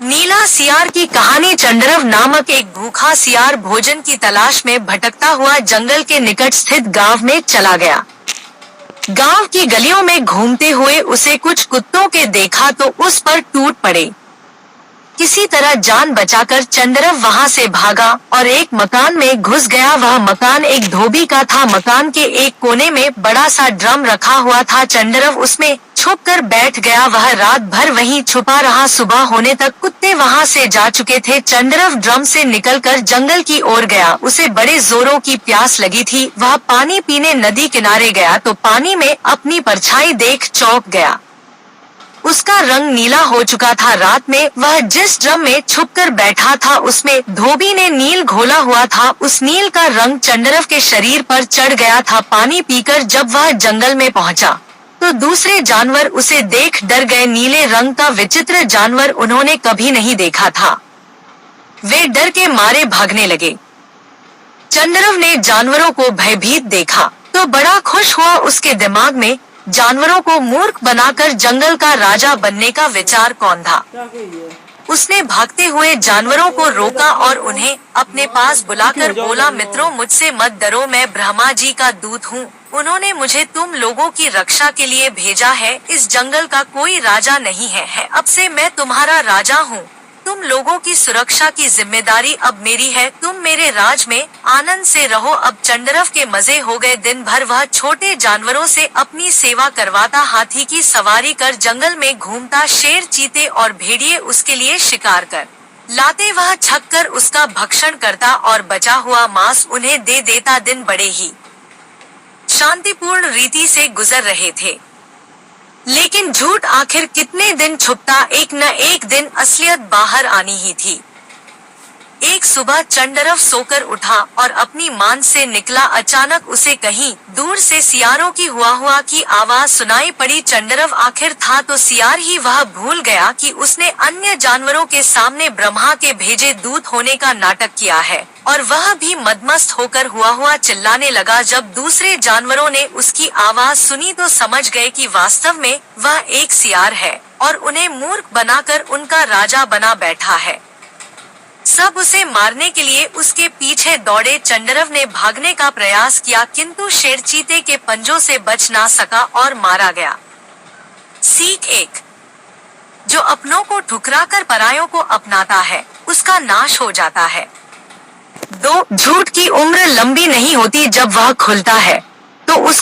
नीला सियार की कहानी। चंद्रव नामक एक भूखा सियार भोजन की तलाश में भटकता हुआ जंगल के निकट स्थित गांव में चला गया। गांव की गलियों में घूमते हुए उसे कुछ कुत्तों के देखा तो उस पर टूट पड़े। किसी तरह जान बचाकर चंद्रव वहां से भागा और एक मकान में घुस गया। वह मकान एक धोबी का था। मकान के एक कोने में बड़ा सा ड्रम रखा हुआ था। चंद्रव उसमें छुपकर बैठ गया। वह रात भर वहीं छुपा रहा। सुबह होने तक कुत्ते वहां से जा चुके थे। चंद्रव ड्रम से निकलकर जंगल की ओर गया। उसे बड़े जोरों की प्यास लगी थी। वह पानी पीने नदी किनारे गया तो पानी में अपनी परछाई देख चौंक गया। उसका रंग नीला हो चुका था। रात में वह जिस ड्रम में छुपकर बैठा था उसमें धोबी ने नील घोला हुआ था। उस नील का रंग चंद्रव के शरीर पर चढ़ गया था। पानी पीकर जब वह जंगल में पहुंचा तो दूसरे जानवर उसे देख डर गए। नीले रंग का विचित्र जानवर उन्होंने कभी नहीं देखा था। वे डर के मारे भागने लगे। चंद्रव ने जानवरों को भयभीत देखा तो बड़ा खुश हुआ। उसके दिमाग में जानवरों को मूर्ख बनाकर जंगल का राजा बनने का विचार कौन था। उसने भागते हुए जानवरों को रोका और उन्हें अपने पास बुलाकर बोला, मित्रों, मुझसे मत डरो, मैं ब्रह्मा जी का दूत हूँ। उन्होंने मुझे तुम लोगों की रक्षा के लिए भेजा है। इस जंगल का कोई राजा नहीं है। अब से मैं तुम्हारा राजा हूँ। तुम लोगों की सुरक्षा की जिम्मेदारी अब मेरी है। तुम मेरे राज में आनंद से रहो। अब चंद्रव के मजे हो गए। दिन भर वह छोटे जानवरों से अपनी सेवा करवाता, हाथी की सवारी कर जंगल में घूमता, शेर, चीते और भेड़िए उसके लिए शिकार कर लाते। वह छक कर उसका भक्षण करता और बचा हुआ मांस उन्हें दे देता। दिन बड़े ही शांतिपूर्ण रीति से गुजर रहे थे। लेकिन झूठ आखिर कितने दिन छुपता। एक न एक दिन असलियत बाहर आनी ही थी। एक सुबह चंद्रव सोकर उठा और अपनी मान से निकला। अचानक उसे कहीं दूर से सियारों की हुआ की आवाज सुनाई पड़ी। चंद्रव आखिर था तो सियार ही। वह भूल गया कि उसने अन्य जानवरों के सामने ब्रह्मा के भेजे दूत होने का नाटक किया है और वह भी मदमस्त होकर हुआ चिल्लाने लगा। जब दूसरे जानवरों ने उसकी आवाज सुनी तो समझ गए कि वास्तव में वह एक सियार है और उन्हें मूर्ख बनाकर उनका राजा बना बैठा है। सब उसे मारने के लिए उसके पीछे दौड़े। चंद्रव ने भागने का प्रयास किया किंतु शेर चीते के पंजों से बच ना सका और मारा गया। सीख 1। जो अपनों को ठुकराकर परायों को अपनाता है उसका नाश हो जाता है। 2। झूठ की उम्र लंबी नहीं होती। जब वह खुलता है तो उस